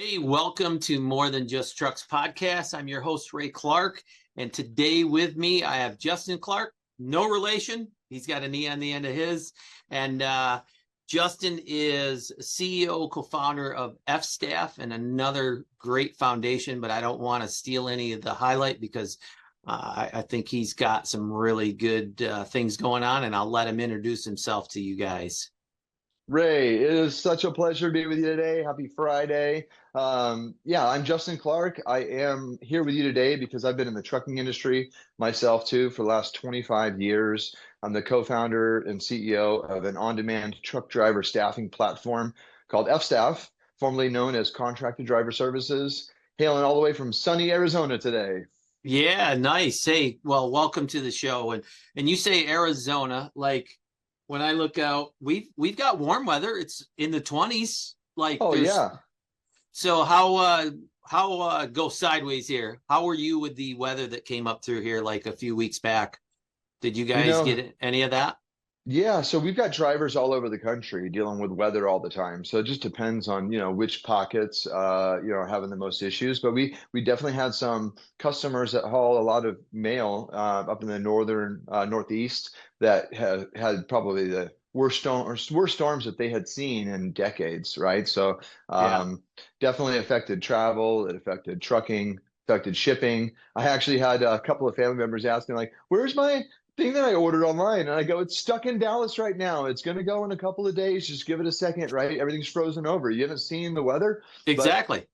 Hey, welcome to More Than Just Trucks podcast. I'm your host, Ray Clarke. And today with me, I have Justin Clarke, no relation. He's got an E on the end of his. And Justin is CEO, co-founder of F-Staff and another great foundation, but I don't want to steal any of the highlight because I think he's got some really good things going on, and I'll let him introduce himself to you guys. Ray, it is such a pleasure to be with you today. Happy Friday. I'm Justin Clarke. I am here with you today because I've been in the trucking industry myself too for the last 25 years. I'm the co-founder and CEO of an on-demand truck driver staffing platform called F-Staff, formerly known as Contracted Driver Services, hailing all the way from sunny Arizona today. Yeah, nice. Hey, well, welcome to the show. And you say Arizona, like when I look out, we've got warm weather. It's in the 20s. Like Oh there's yeah. so how go sideways here. How were you with the weather that came up through here like a few weeks back? Did you You guys know, get any of that? Yeah, so we've got drivers all over the country dealing with weather all the time. So it just depends on, which pockets, are having the most issues. But we definitely had some customers that haul a lot of mail up in the northern northeast that have had probably the worst storms that they had seen in decades, right? So Yeah. definitely affected travel. It affected trucking, affected shipping. I actually had a couple of family members asking, like, "Where's my thing that I ordered online?" And I go, "It's stuck in Dallas right now. It's going to go in a couple of days. Just give it a second, right? Everything's frozen over. You haven't seen the weather, but Exactly.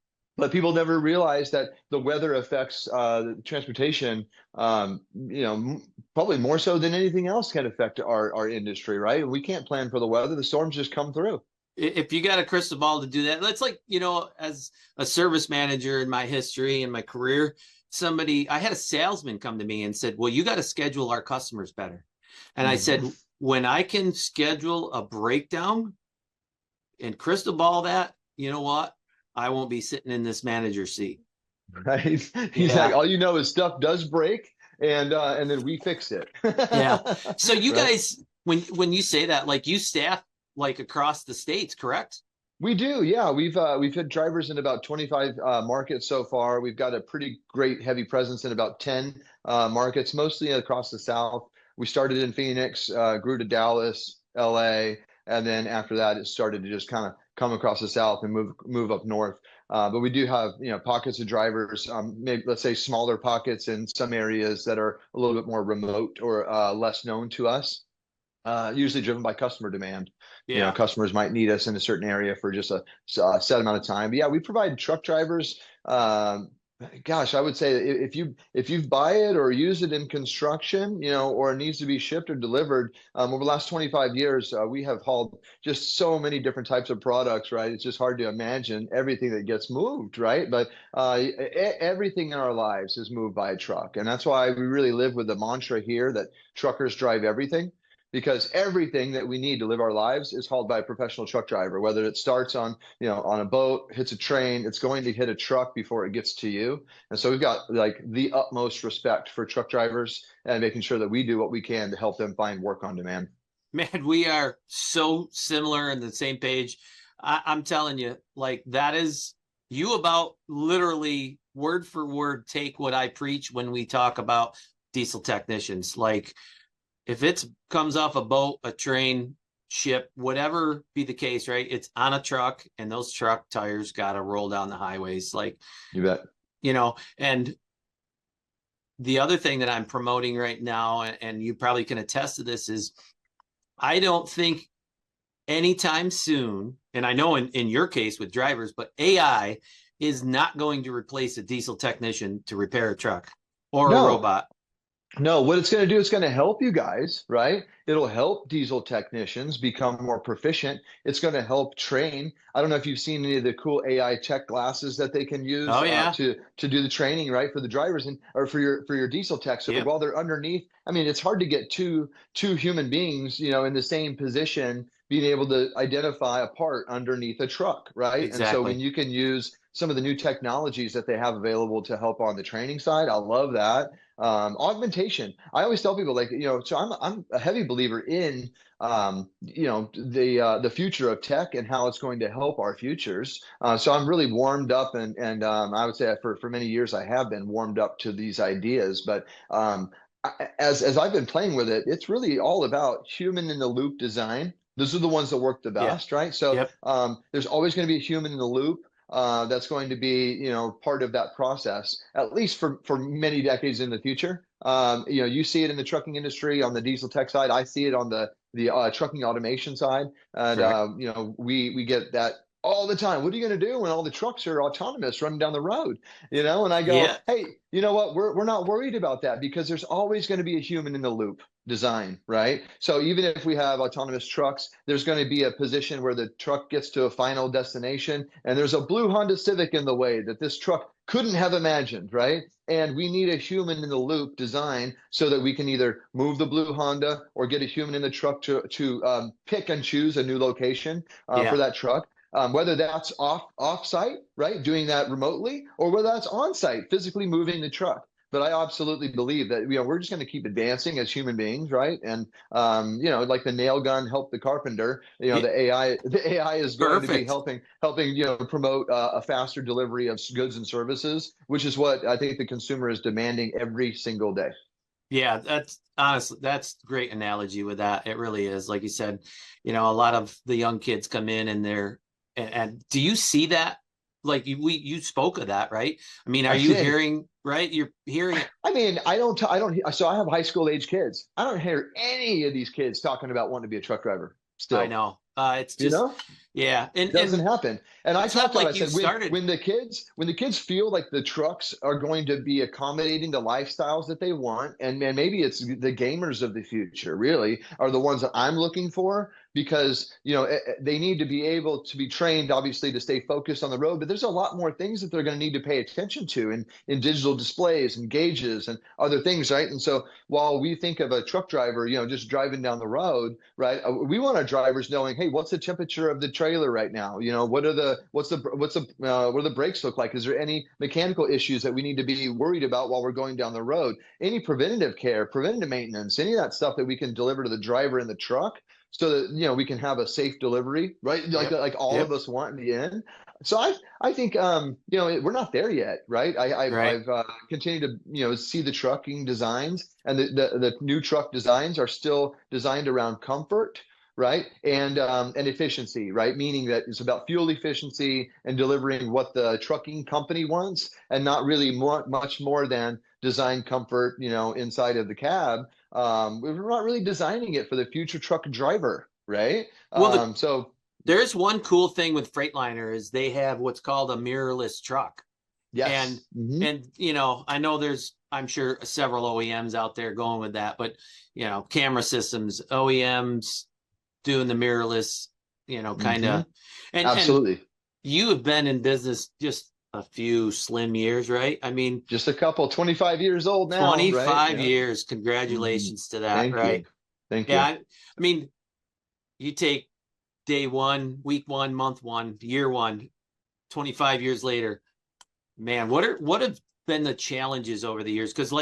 people never realize that the weather affects transportation. Probably more so than anything else can affect our industry, right? We can't plan for the weather. The storms just come through. If you got a crystal ball to do that, that's like, as a service manager in my history and my career, I had a salesman come to me and said, well, you got to schedule our customers better. And I Hmm. said, when I can schedule a breakdown and crystal ball that, you know what? I won't be sitting in this manager seat. Right? He's like, Yeah. all you know is stuff does break, and then we fix it. Yeah. So you Right? guys, when you say that, like you staff like across the states, correct? We do, yeah. We've had drivers in about 25 markets so far. We've got a pretty great heavy presence in about 10 markets, mostly across the South. We started in Phoenix, grew to Dallas, LA, and then after that, it started to just kind of come across the South and move up north. But we do have, pockets of drivers, maybe let's say smaller pockets in some areas that are a little bit more remote or less known to us, usually driven by customer demand. Yeah. Customers might need us in a certain area for just a set amount of time. But yeah, we provide truck drivers. Gosh, I would say if you buy it or use it in construction, or it needs to be shipped or delivered, over the last 25 years, we have hauled just so many different types of products, right? It's just hard to imagine everything that gets moved, right? But everything in our lives is moved by a truck, and that's why we really live with the mantra here that truckers drive everything, because everything that we need to live our lives is hauled by a professional truck driver. Whether it starts on a boat, hits a train, it's going to hit a truck before it gets to you. And so we've got like the utmost respect for truck drivers and making sure that we do what we can to help them find work on demand. Man, we are so similar and the same page. I'm telling you, like that is you about literally word for word take what I preach when we talk about diesel technicians. Like if it comes off a boat, a train, ship, whatever be the case, right? It's on a truck and those truck tires got to roll down the highways. Like, You bet. and the other thing that I'm promoting right now, and you probably can attest to this, is I don't think anytime soon, and I know in your case with drivers, but AI is not going to replace a diesel technician to repair a truck or a No, robot. No, what it's going to do, it's going to help you guys, right? It'll help diesel technicians become more proficient. It's going to help train. I don't know if you've seen any of the cool AI tech glasses that they can use Oh yeah. to do the training, right, for the drivers and or for your diesel tech. So Yep. while they're underneath, I mean, it's hard to get two human beings, in the same position, being able to identify a part underneath a truck, right? And so when Exactly. you can use some of the new technologies that they have available to help on the training side, I love that. Augmentation. I always tell people, like, so I'm a heavy believer in the future of tech and how it's going to help our futures. So I'm really warmed up, and I would say that for many years I have been warmed up to these ideas. But as I've been playing with it, it's really all about human in the loop design. Those are the ones that work the Yeah. best, right? So Yep. there's always going to be a human in the loop. That's going to be, part of that process, at least for many decades in the future. You see it in the trucking industry on the diesel tech side. I see it on the trucking automation side, and Correct. we get that all the time. What are you going to do when all the trucks are autonomous running down the road? And I go, Yeah. hey, you know what? We're not worried about that, because there's always going to be a human in the loop design, right? So even if we have autonomous trucks, there's going to be a position where the truck gets to a final destination, and there's a blue Honda Civic in the way that this truck couldn't have imagined, right? And we need a human in the loop design so that we can either move the blue Honda or get a human in the truck to pick and choose a new location for Yeah. that truck. Whether that's off site, right, doing that remotely, or whether that's on site, physically moving the truck. But I absolutely believe that we're just going to keep advancing as human beings, right? And like the nail gun helped the carpenter. Yeah. The AI is going to be Perfect. helping promote a faster delivery of goods and services, which is what I think the consumer is demanding every single day. Yeah, that's honestly, that's a great analogy with that. It really is. Like you said, a lot of the young kids come in and and do you see that? Like you spoke of that, right? I mean, are I you did. hearing, right? You're hearing it. I mean, I don't. So I have high school age kids. I don't hear any of these kids talking about wanting to be a truck driver I still. know. It's You just, know? yeah. Doesn't And happen. And I it's not talked about, I like you said, when started. when the kids feel like the trucks are going to be accommodating the lifestyles that they want, and maybe it's the gamers of the future really are the ones that I'm looking for, because they need to be able to be trained, obviously, to stay focused on the road. But there's a lot more things that they're going to need to pay attention to in digital displays and gauges and other things, right? And so while we think of a truck driver, just driving down the road, right? We want our drivers knowing, hey, what's the temperature of the trailer right now? What do the brakes look like? Is there any mechanical issues that we need to be worried about while we're going down the road? Any preventative care, preventative maintenance, any of that stuff that we can deliver to the driver in the truck, so that we can have a safe delivery, right? Yep. Like all of Yep. us want in the end. So I think we're not there yet, right? Right. I've continued to see the trucking designs, and the new truck designs are still designed around comfort, right? And efficiency, right? Meaning that it's about fuel efficiency and delivering what the trucking company wants, and not really much more than design comfort, inside of the cab. We're not really designing it for the future truck driver, right? Well, So there's one cool thing with Freightliner is they have what's called a mirrorless truck. And yes. I know I'm sure several OEMs out there going with that, but camera systems, OEMs doing the mirrorless, kind Hmm. of, and Absolutely. you have been in business just a few slim years, right? I mean, Just a couple, 25 years old now, right? 25 Yeah. years. Hmm. Congratulations to that, Thank right? you. Thank Yeah, you. I mean, you take day one, week one, month one, year one, 25 years later, man, what have been the challenges over the years? Because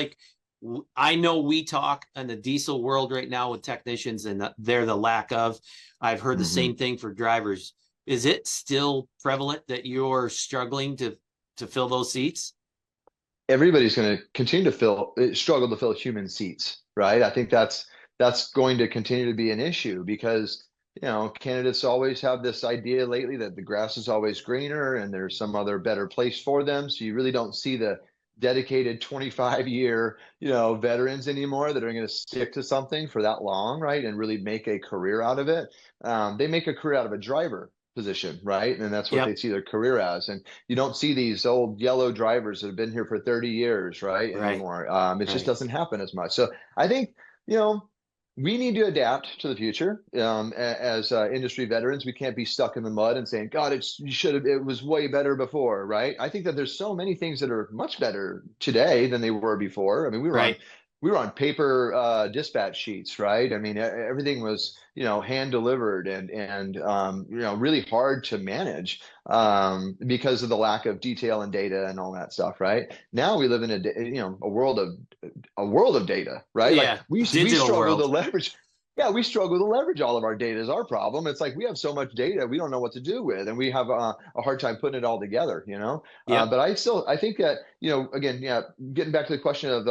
I know we talk in the diesel world right now with technicians, and they're the lack of. I've heard the Hmm. same thing for drivers. Is it still prevalent that you're struggling to fill those seats? Everybody's going to continue to struggle to fill human seats, right? I think that's going to continue to be an issue, because candidates always have this idea lately that the grass is always greener and there's some other better place for them. So you really don't see the dedicated 25-year veterans anymore that are going to stick to something for that long, right, and really make a career out of it. They make a career out of a driver position, right, and that's what Yep. they see their career as. And you don't see these old yellow drivers that have been here for 30 years, right, Right. anymore. It just Right. doesn't happen as much. So I think, we need to adapt to the future. As industry veterans, we can't be stuck in the mud and saying, God, it was way better before, right? I think that there's so many things that are much better today than they were before. I mean, Right. we were on paper dispatch sheets, right? I mean, everything was, hand delivered and really hard to manage because of the lack of detail and data and all that stuff, right? Now we live in a world of data, right? Like Yeah, we digital struggle to world. leverage. Yeah, we struggle to leverage all of our data is our problem. It's like we have so much data we don't know what to do with, and we have a hard time putting it all together, Yep. But I think that, again, yeah, getting back to the question of,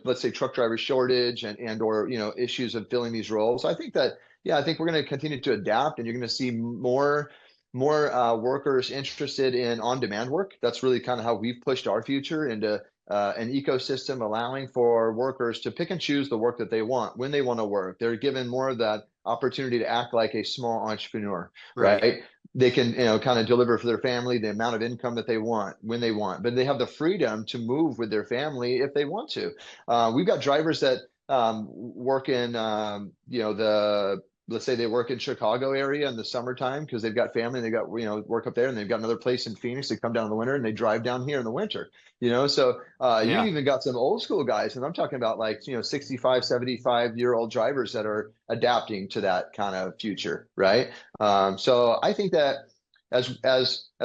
let's say truck driver shortage and or, issues of filling these roles. I think that, yeah, I think we're going to continue to adapt, and you're going to see more workers interested in on-demand work. That's really kind of how we've pushed our future into an ecosystem allowing for workers to pick and choose the work that they want when they want to work. They're given more of that opportunity to act like a small entrepreneur, Right. right? They can, kind of deliver for their family the amount of income that they want when they want, but they have the freedom to move with their family if they want to. We've got drivers that work in, let's say they work in Chicago area in the summertime because they've got family and they got, work up there, and they've got another place in Phoenix. They come down in the winter and they drive down here in the winter, so you've Yeah. even got some old school guys, and I'm talking about like, 65, 75-year-old drivers that are adapting to that kind of future, right? So I think that as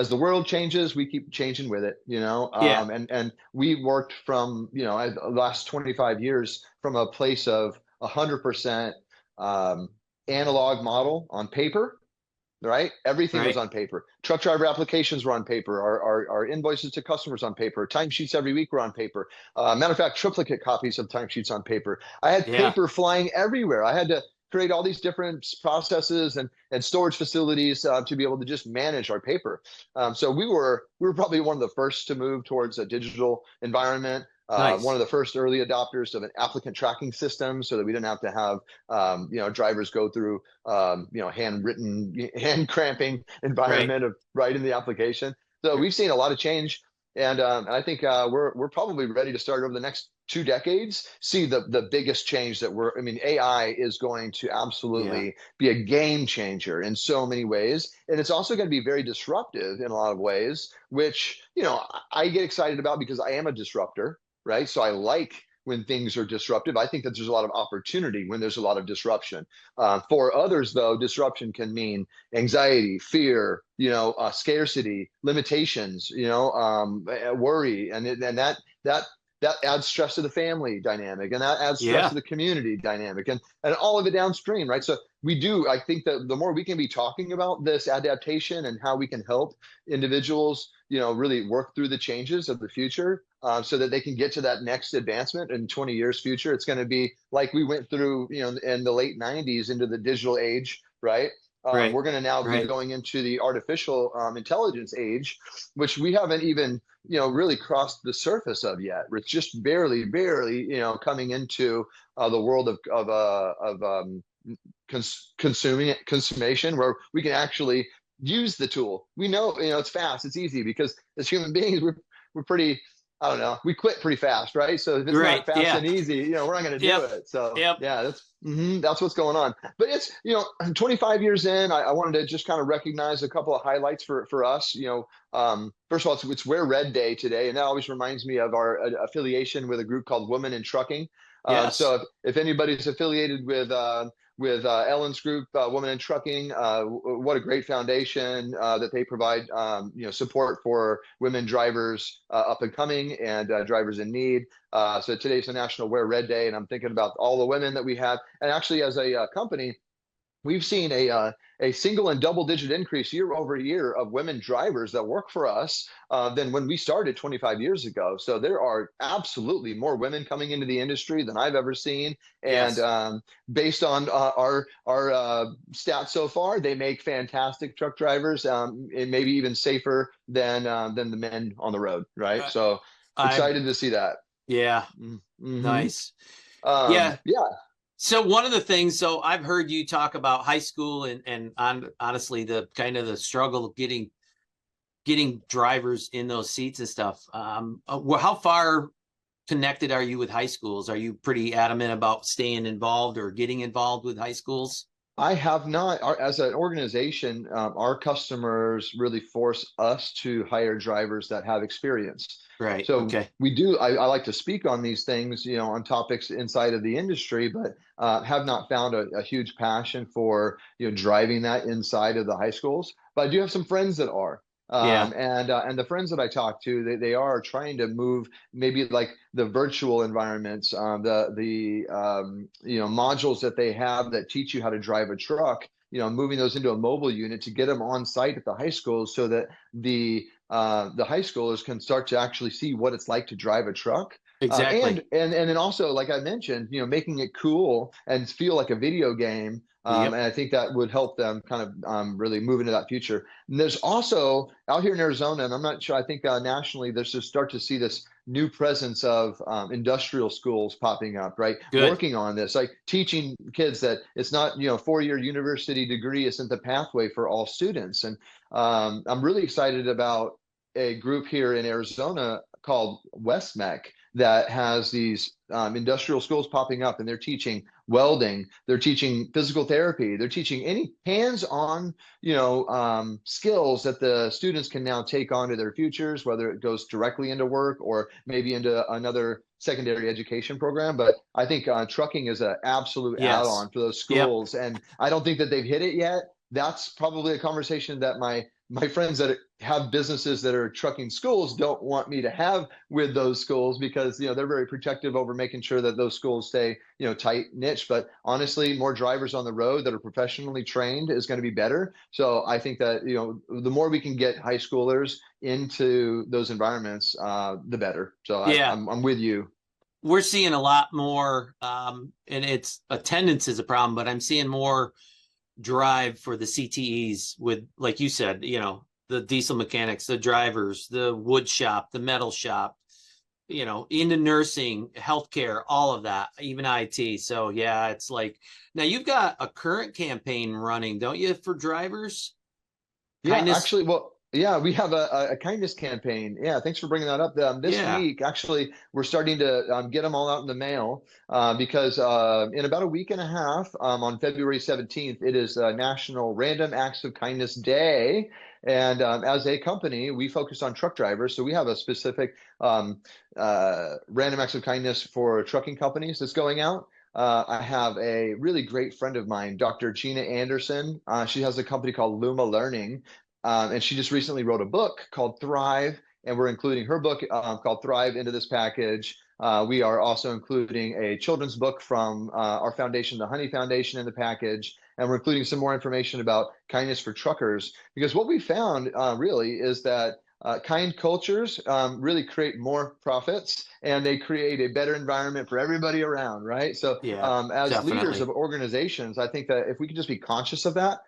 the world changes, we keep changing with it, Yeah. and we worked from, the last 25 years from a place of 100% um, analog model on paper, right? Everything was Right. on paper. Truck driver applications were on paper. Our invoices to customers on paper. Timesheets every week were on paper. Matter of fact, triplicate copies of timesheets on paper. I had Yeah. paper flying everywhere. I had to create all these different processes and storage facilities to be able to just manage our paper. So we were probably one of the first to move towards a digital environment. One Nice. of the first early adopters of an applicant tracking system, so that we didn't have to have drivers go through handwritten, hand cramping Right. environment of writing the application. So we've seen a lot of change, and I think we're probably ready to start over the next 2 decades. See the biggest change that I mean, AI is going to Yeah. absolutely be a game changer in so many ways, and it's also going to be very disruptive in a lot of ways, which I get excited about because I am a disruptor, right? So I like when things are disruptive. I think that there's a lot of opportunity when there's a lot of disruption. For others, though, disruption can mean anxiety, fear, scarcity, limitations, worry, and that adds stress to the family dynamic, and that adds stress to Yeah. the community dynamic, and all of it downstream, right? So I think that the more we can be talking about this adaptation and how we can help individuals, really work through the changes of the future, so that they can get to that next advancement in 20 years future. It's going to be like we went through, in the late 90s into the digital age, right? Right. We're going to now be Right. going into the artificial intelligence age, which we haven't even, really crossed the surface of yet. It's just barely, coming into the world of consummation, where we can actually use the tool. We know, it's fast, it's easy, because as human beings, we're pretty, I don't know, we quit pretty fast, right? So if it's Right. not fast Yeah. and easy, we're not going to do Yep. it. So Yep. yeah, that's what's going on. But it's, 25 years in, I wanted to just kind of recognize a couple of highlights for us. First of all, it's Wear Red Day today, and that always reminds me of our affiliation with a group called Women in Trucking. Yes. So if anybody's affiliated with Ellen's group, Women in Trucking, what a great foundation that they provide, support for women drivers up and coming, and drivers in need. So today's the National Wear Red Day, and I'm thinking about all the women that we have. And actually, as a company, we've seen a single and double digit increase year over year of women drivers that work for us than when we started 25 years ago. So there are absolutely more women coming into the industry than I've ever seen. And Yes. based on our stats so far, they make fantastic truck drivers, and maybe even safer than the men on the road, right? I, So I excited to see that. yeah. Mm-hmm. Nice. Yeah. Yeah. So one of the things, so I've heard you talk about high school and honestly the kind of the struggle of getting drivers in those seats and stuff. Well, how far connected are you with high schools? Are you pretty adamant about staying involved or getting involved with high schools? I have not. As an organization, our customers really force us to hire drivers that have experience. Right. So Okay. we do. I like to speak on these things, on topics inside of the industry, but have not found a huge passion for driving that inside of the high schools. But I do have some friends that are. Yeah. And the friends that I talk to, they are trying to move maybe like the virtual environments, the modules that they have that teach you how to drive a truck, moving those into a mobile unit to get them on site at the high schools so that the high schoolers can start to actually see what it's like to drive a truck. And Exactly. and then also, like I mentioned, making it cool and feel like a video game. And Yep. I think that would help them kind of really move into that future. And there's also out here in Arizona, and I'm not sure, I think nationally, there's to start to see this new presence of industrial schools popping up, right? Good. Working on this, like teaching kids that it's not, 4-year university degree isn't the pathway for all students. And I'm really excited about a group here in Arizona called WestMech that has these industrial schools popping up, and they're teaching welding, they're teaching physical therapy, they're teaching any hands-on skills that the students can now take on to their futures, whether it goes directly into work or maybe into another secondary education program. But I think trucking is an absolute Yes. add-on for those Yep. schools, and I don't think that they've hit it yet. That's probably a conversation that my friends that have businesses that are trucking schools don't want me to have with those schools, because they're very protective over making sure that those schools stay tight niche. But honestly, more drivers on the road that are professionally trained is going to be better. So I think that the more we can get high schoolers into those environments, the better. So Yeah. I'm with you. We're seeing a lot more, and it's attendance is a problem, but I'm seeing more drive for the CTEs with, like you said, the diesel mechanics, the drivers, the wood shop, the metal shop, into nursing, healthcare, all of that, even IT. So yeah, it's like now you've got a current campaign running, don't you, for drivers? Yeah, Kindness. actually, well, yeah, we have a kindness campaign. Yeah, thanks for bringing that up. This Yeah. week, actually, we're starting to get them all out in the mail because in about a week and a half, on February 17th, it is National Random Acts of Kindness Day. And as a company, we focus on truck drivers. So we have a specific Random Acts of Kindness for trucking companies that's going out. I have a really great friend of mine, Dr. Gina Anderson. She has a company called Luma Learning. And she just recently wrote a book called Thrive, and we're including her book called Thrive into this package. We are also including a children's book from our foundation, the Honey Foundation, in the package. And we're including some more information about kindness for truckers, because what we found really is that kind cultures really create more profits, and they create a better environment for everybody around, right? So Yeah, as leaders of definitely. organizations, I think that if we can just be conscious of that,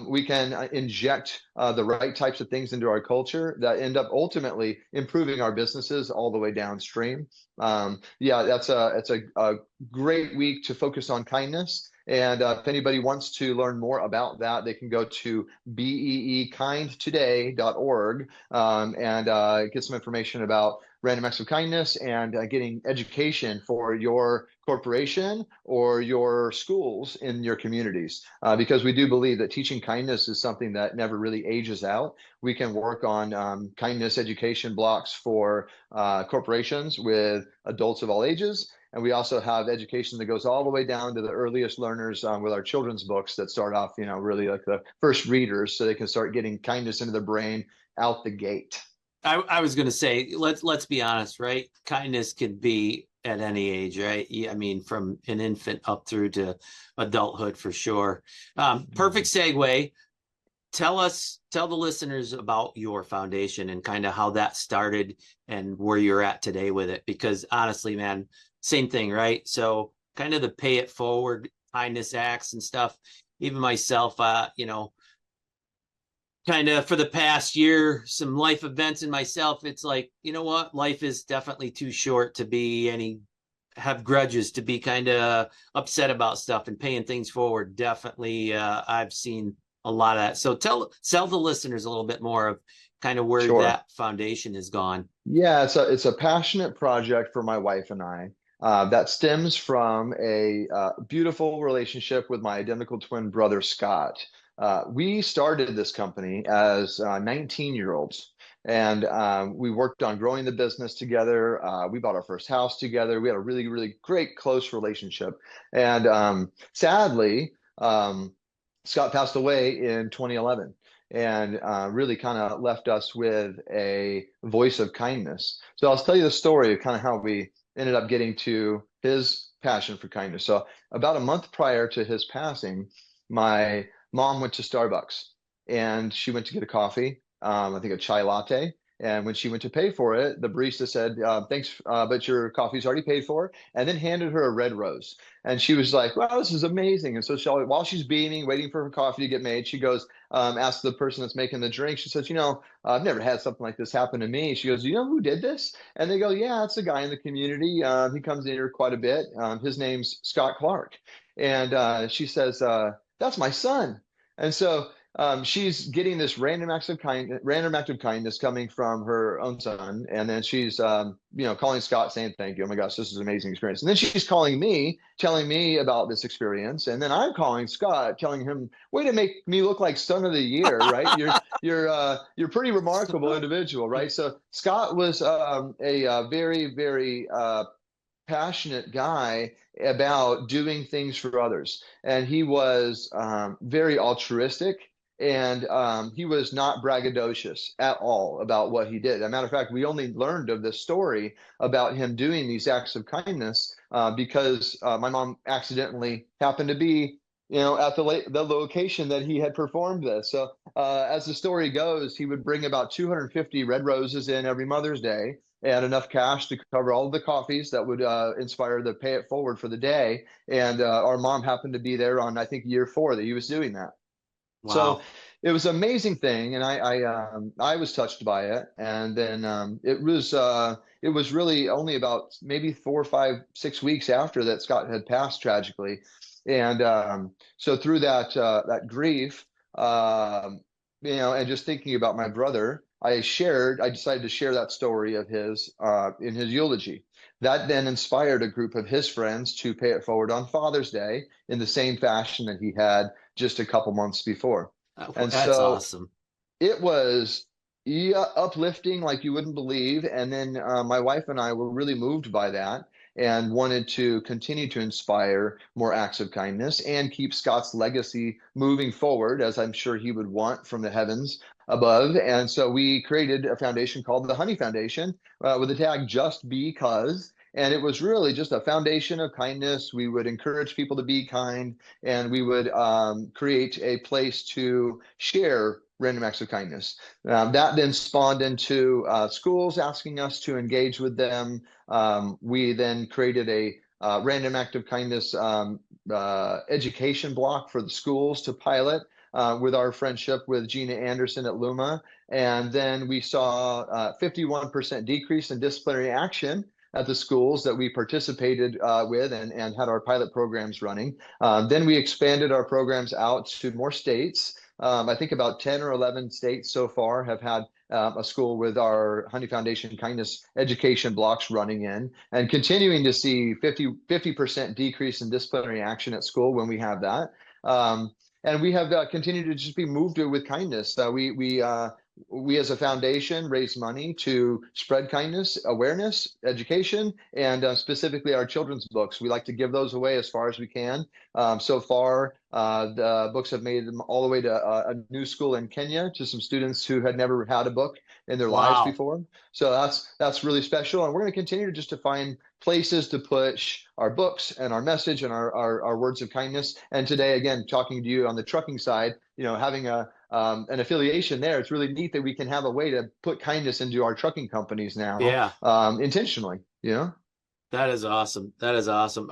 we can inject the right types of things into our culture that end up ultimately improving our businesses all the way downstream. Yeah, it's a great week to focus on kindness. And if anybody wants to learn more about that, they can go to beekindtoday.org and get some information about random acts of kindness and getting education for your corporation or your schools in your communities. Because we do believe that teaching kindness is something that never really ages out. We can work on kindness education blocks for corporations with adults of all ages. And we also have education that goes all the way down to the earliest learners with our children's books that start off, really like the first readers, so they can start getting kindness into their brain out the gate. I was going to say, let's be honest, right? Kindness can be at any age, right? Yeah, I mean, from an infant up through to adulthood for sure. Perfect segue. Tell the listeners about your foundation and kind of how that started and where you're at today with it. Because honestly, man, same thing, right? So kind of the pay it forward kindness acts and stuff. Even myself, kind of for the past year, some life events in myself, it's like, you know what? Life is definitely too short to be have grudges, to be kind of upset about stuff, and paying things forward. Definitely, I've seen a lot of that. So tell the listeners a little bit more of kind of where Sure. that foundation has gone. Yeah, it's a passionate project for my wife and I. That stems from a beautiful relationship with my identical twin brother, Scott. We started this company as 19-year-olds, and we worked on growing the business together. We bought our first house together. We had a really, really great, close relationship. And sadly, Scott passed away in 2011 and really kind of left us with a voice of kindness. So I'll tell you the story of kind of how we ended up getting to his passion for kindness. So about a month prior to his passing, my mom went to Starbucks and she went to get a coffee, I think a chai latte. And when she went to pay for it, the barista said, thanks, but your coffee's already paid for, and then handed her a red rose. And she was like, wow, this is amazing. And so while she's beaming, waiting for her coffee to get made, she goes, asks the person that's making the drink, she says, I've never had something like this happen to me. She goes, do you know who did this? And they go, yeah, it's a guy in the community. He comes in here quite a bit. His name's Scott Clarke. And she says, that's my son. And so she's getting this random act of kindness coming from her own son, and then she's calling Scott saying thank you. Oh my gosh, this is an amazing experience. And then she's calling me, telling me about this experience, and then I'm calling Scott, telling him, "Way to make me look like son of the year, right? You're pretty remarkable individual, right?" So Scott was a very very passionate guy about doing things for others. And he was very altruistic, and he was not braggadocious at all about what he did. As a matter of fact, we only learned of this story about him doing these acts of kindness because my mom accidentally happened to be at the location that he had performed this. So as the story goes, he would bring about 250 red roses in every Mother's Day and enough cash to cover all of the coffees that would inspire the pay it forward for the day. And our mom happened to be there on, I think, year 4 that he was doing that. So Wow. it was an amazing thing, and I was touched by it. And then it was really only about maybe 4, 5, 6 weeks after that Scott had passed tragically, and so through that grief, and just thinking about my brother, I decided to share that story of his in his eulogy. That then inspired a group of his friends to pay it forward on Father's Day in the same fashion that he had just a couple months before. And That's so awesome. it was, yeah, uplifting like you wouldn't believe. And then my wife and I were really moved by that and wanted to continue to inspire more acts of kindness and keep Scott's legacy moving forward, as I'm sure he would want from the heavens above. And so we created a foundation called the Honey Foundation with the tag "Just Because." And it was really just a foundation of kindness. We would encourage people to be kind, and we would create a place to share random acts of kindness. That then spawned into schools asking us to engage with them. We then created a random act of kindness education block for the schools to pilot with our friendship with Gina Anderson at Luma. And then we saw a 51% decrease in disciplinary action at the schools that we participated with and had our pilot programs running. Then we expanded our programs out to more states. I think about 10 or 11 states so far have had a school with our Honey Foundation kindness education blocks running in, and continuing to see 50% decrease in disciplinary action at school when we have that. And we have continued to just be moved with kindness. We as a foundation raise money to spread kindness, awareness, education, and specifically our children's books. We like to give those away as far as we can. So far, the books have made them all the way to a new school in Kenya to some students who had never had a book in their lives Wow. before. So that's really special. And we're going to continue to find places to push our books and our message and our words of kindness. And today, again, talking to you on the trucking side, having an affiliation there, it's really neat that we can have a way to put kindness into our trucking companies now Yeah. intentionally. That is awesome. That is awesome.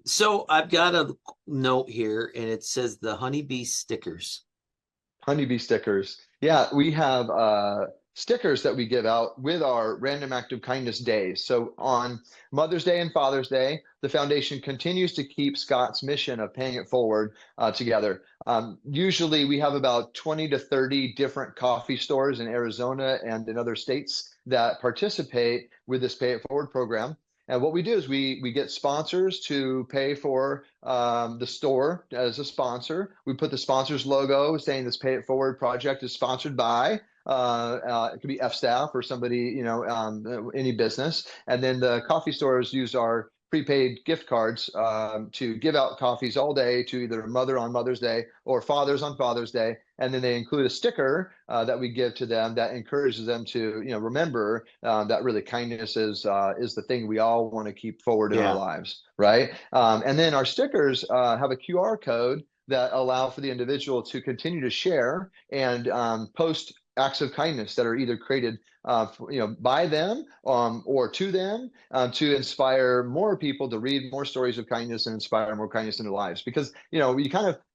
So I've got a note here, and it says the honeybee stickers. Honeybee stickers. Yeah, we have stickers that we give out with our random act of kindness days. So on Mother's Day and Father's Day, the foundation continues to keep Scott's mission of paying it forward together. Usually we have about 20 to 30 different coffee stores in Arizona and in other states that participate with this Pay It Forward program. And what we do is we get sponsors to pay for the store as a sponsor. We put the sponsor's logo saying this Pay It Forward project is sponsored by. It could be F-Staff or somebody, any business. And then the coffee stores use our prepaid gift cards to give out coffees all day to either mother on Mother's Day or fathers on Father's Day. And then they include a sticker that we give to them that encourages them to, remember that really kindness is the thing we all want to keep forward in our lives, right? And then our stickers have a QR code that allow for the individual to continue to share and post acts of kindness that are either created by them or to them to inspire more people to read more stories of kindness and inspire more kindness in their lives. Because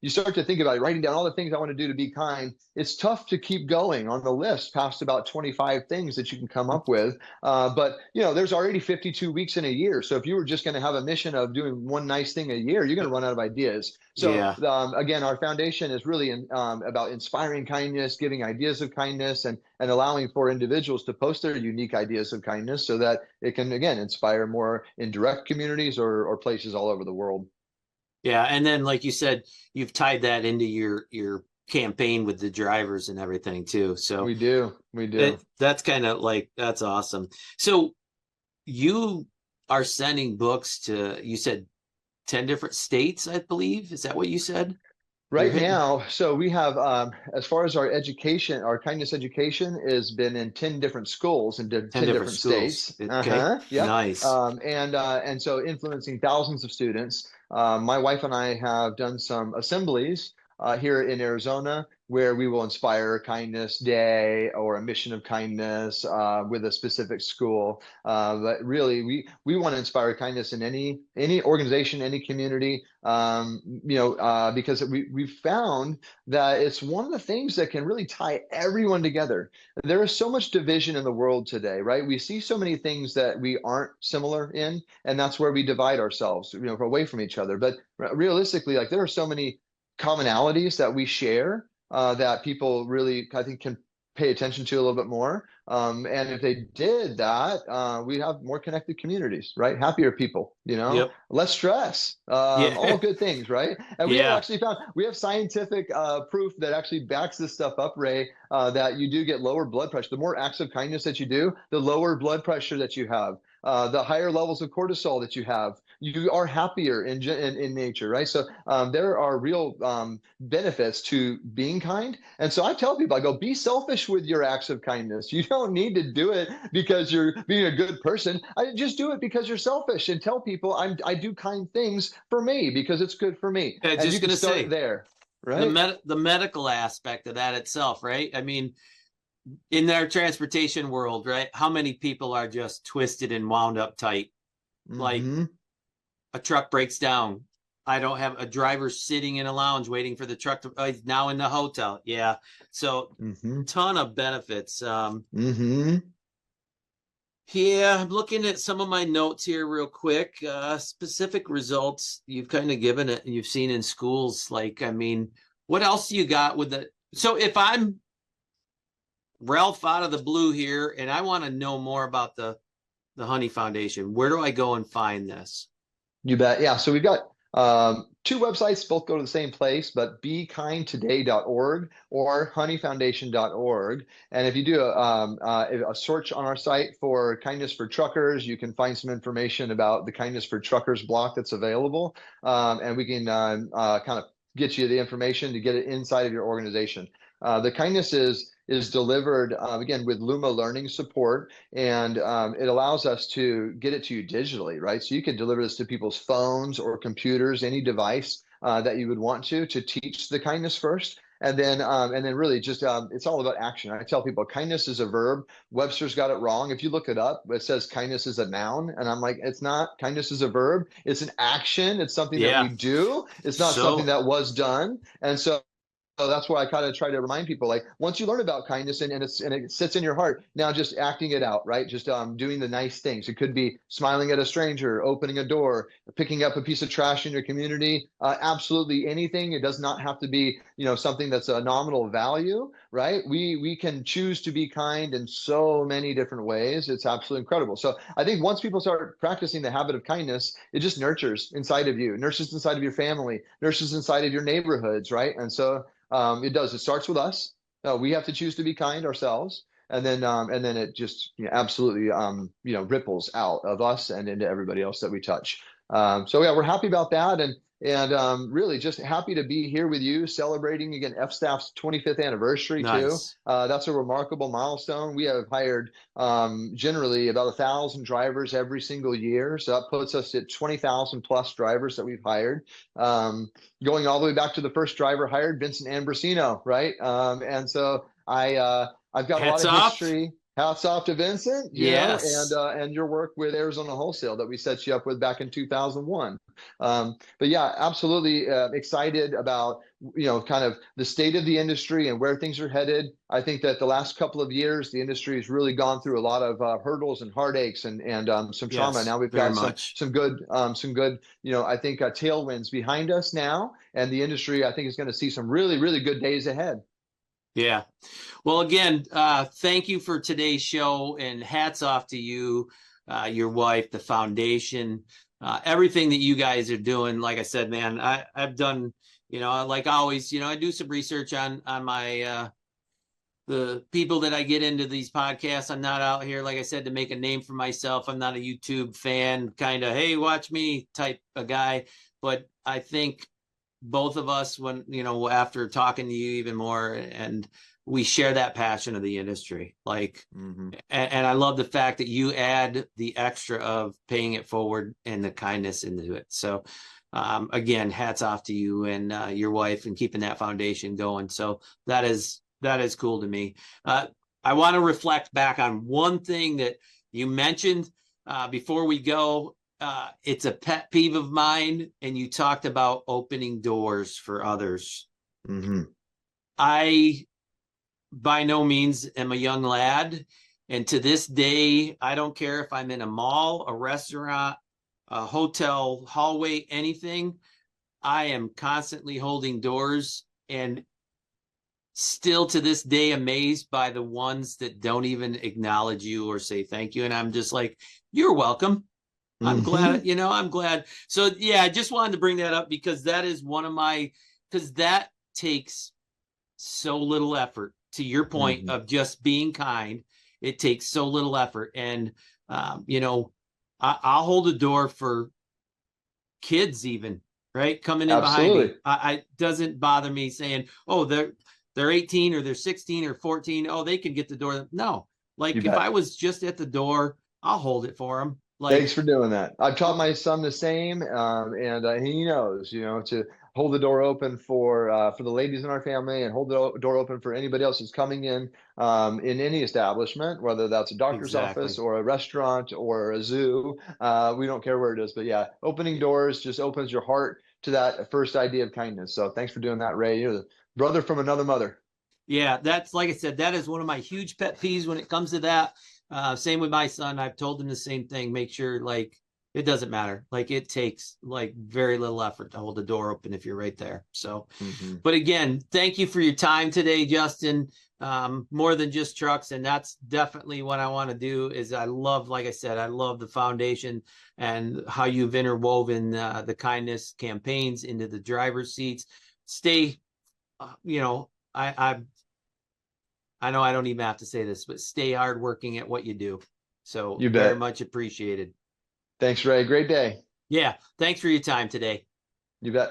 you start to think about it, writing down all the things I want to do to be kind. It's tough to keep going on the list past about 25 things that you can come up with. But there's already 52 weeks in a year. So if you were just going to have a mission of doing one nice thing a year, you're going to run out of ideas. So again, our foundation is really about inspiring kindness, giving ideas of kindness, and allowing for individuals to post their unique ideas of kindness so that it can, again, inspire more in direct communities or places all over the world. Yeah. And then, like you said, you've tied that into your campaign with the drivers and everything too. So we do. That's kind of like, that's awesome. So you are sending books to, you said 10 different states, I believe. Is that what you said? Right now, so we have, as far as our education, our kindness education has been in 10 different schools in 10 different states. Okay. Yeah. Nice. And so influencing thousands of students. My wife and I have done some assemblies here in Arizona where we will inspire a kindness day or a mission of kindness with a specific school. But really, we want to inspire kindness in any organization, any community, because we've found that it's one of the things that can really tie everyone together. There is so much division in the world today, right? We see so many things that we aren't similar in, and that's where we divide ourselves, away from each other. But realistically, like there are so many commonalities that we share that people really, I think, can pay attention to a little bit more. And if they did that, we'd have more connected communities, right? Happier people, less stress, all good things, right? And we have actually found, we have scientific proof that actually backs this stuff up, Ray, that you do get lower blood pressure. The more acts of kindness that you do, the lower blood pressure that you have. The higher levels of cortisol that you have, you are happier in nature, right? So there are real benefits to being kind. And so I tell people, I go, be selfish with your acts of kindness. You don't need to do it because you're being a good person. I just do it because you're selfish, and tell people I do kind things for me because it's good for me. Yeah, and you can start there, right? The medical aspect of that itself, right? I mean, in their transportation world, right? How many people are just twisted and wound up tight? Like a truck breaks down. I don't have a driver sitting in a lounge waiting for the truck to, he's now in the hotel. Yeah. So ton of benefits. Yeah, I'm looking at some of my notes here real quick. Specific results you've kind of given it and you've seen in schools. Like, I mean, what else do you got with it? So if I'm Ralph out of the blue here and I want to know more about the Honey Foundation, where do I go and find this? You bet. Yeah. So we've got two websites, both go to the same place, but bekindtoday.org or honeyfoundation.org. And if you do a search on our site for Kindness for Truckers, you can find some information about the Kindness for Truckers block that's available. And we can kind of get you the information to get it inside of your organization. The kindness is delivered, again, with Luma learning support, and it allows us to get it to you digitally, right? So you can deliver this to people's phones or computers, any device that you would want to teach the kindness first. And then really just, it's all about action. I tell people kindness is a verb. Webster's got it wrong. If you look it up, it says kindness is a noun. And I'm like, it's not. Kindness is a verb. It's an action. It's something that we do. It's not something that was done. And so that's why I kind of try to remind people, like, once you learn about kindness and it sits in your heart, now just acting it out, right? Just doing the nice things. It could be smiling at a stranger, opening a door, picking up a piece of trash in your community, absolutely anything. It does not have to be, something that's a nominal value, right? We can choose to be kind in so many different ways. It's absolutely incredible. So I think once people start practicing the habit of kindness, it just nurtures inside of you, nurtures inside of your family, nurtures inside of your neighborhoods, right? And so it does. It starts with us. We have to choose to be kind ourselves, and then it just absolutely ripples out of us and into everybody else that we touch. So yeah, we're happy about that, and really just happy to be here with you celebrating again F-Staff's 25th anniversary too. Nice. That's a remarkable milestone. We have hired generally about 1,000 drivers every single year, so that puts us at 20,000 plus drivers that we've hired. Going all the way back to the first driver hired, Vincent Ambrosino, right? And so I've got a lot Hats of off. history. Hats off to Vincent, Yes. and your work with Arizona Wholesale that we set you up with back in 2001. But yeah, absolutely excited about kind of the state of the industry and where things are headed. I think that the last couple of years, the industry has really gone through a lot of hurdles and heartaches and some trauma. Yes, Now we've very got much. some good I think tailwinds behind us now, and the industry I think is going to see some really really good days ahead. Yeah. Well, again, thank you for today's show, and hats off to you, your wife, the foundation, everything that you guys are doing. Like I said, man, I've done, like always, I do some research on my the people that I get into these podcasts. I'm not out here, like I said, to make a name for myself. I'm not a YouTube fan, kind of, hey, watch me type of guy. But I think both of us, when after talking to you even more, and we share that passion of the industry, like and I love the fact that you add the extra of paying it forward and the kindness into it. So again, hats off to you and your wife, and keeping that foundation going. So that is cool to me. I want to reflect back on one thing that you mentioned before we go. It's a pet peeve of mine, and you talked about opening doors for others. I, by no means, am a young lad, and to this day, I don't care if I'm in a mall, a restaurant, a hotel hallway, anything. I am constantly holding doors, and still to this day amazed by the ones that don't even acknowledge you or say thank you. And I'm just like, you're welcome. I'm glad, I'm glad. So yeah, I just wanted to bring that up because that is one of because that takes so little effort. To your point of just being kind, it takes so little effort. And, I'll hold a door for kids even, right? Coming in behind me. Absolutely. I doesn't bother me saying, oh, they're 18 or they're 16 or 14. Oh, they can get the door. No, like You if I bet. was just at the door, I'll hold it for them. Thanks Like, for doing that. I've taught my son the same, and he knows, to hold the door open for the ladies in our family, and hold the door open for anybody else that's coming in any establishment, whether that's a doctor's office exactly. or a restaurant or a zoo. We don't care where it is, but yeah, opening doors just opens your heart to that first idea of kindness. So thanks for doing that, Ray. You're the brother from another mother. Yeah, that's, like I said, that is one of my huge pet peeves when it comes to that. Same with my son. I've told him the same thing. Make sure, like, it doesn't matter. Like, it takes like very little effort to hold the door open if you're right there. So, but again, thank you for your time today, Justin. More than just trucks, and that's definitely what I want to do. Is I love, like I said, I love the foundation and how you've interwoven the kindness campaigns into the driver's seats. Stay, I know I don't even have to say this, but stay hardworking at what you do. So You very bet. much appreciated. Thanks, Ray. Great day. Yeah. Thanks for your time today. You bet.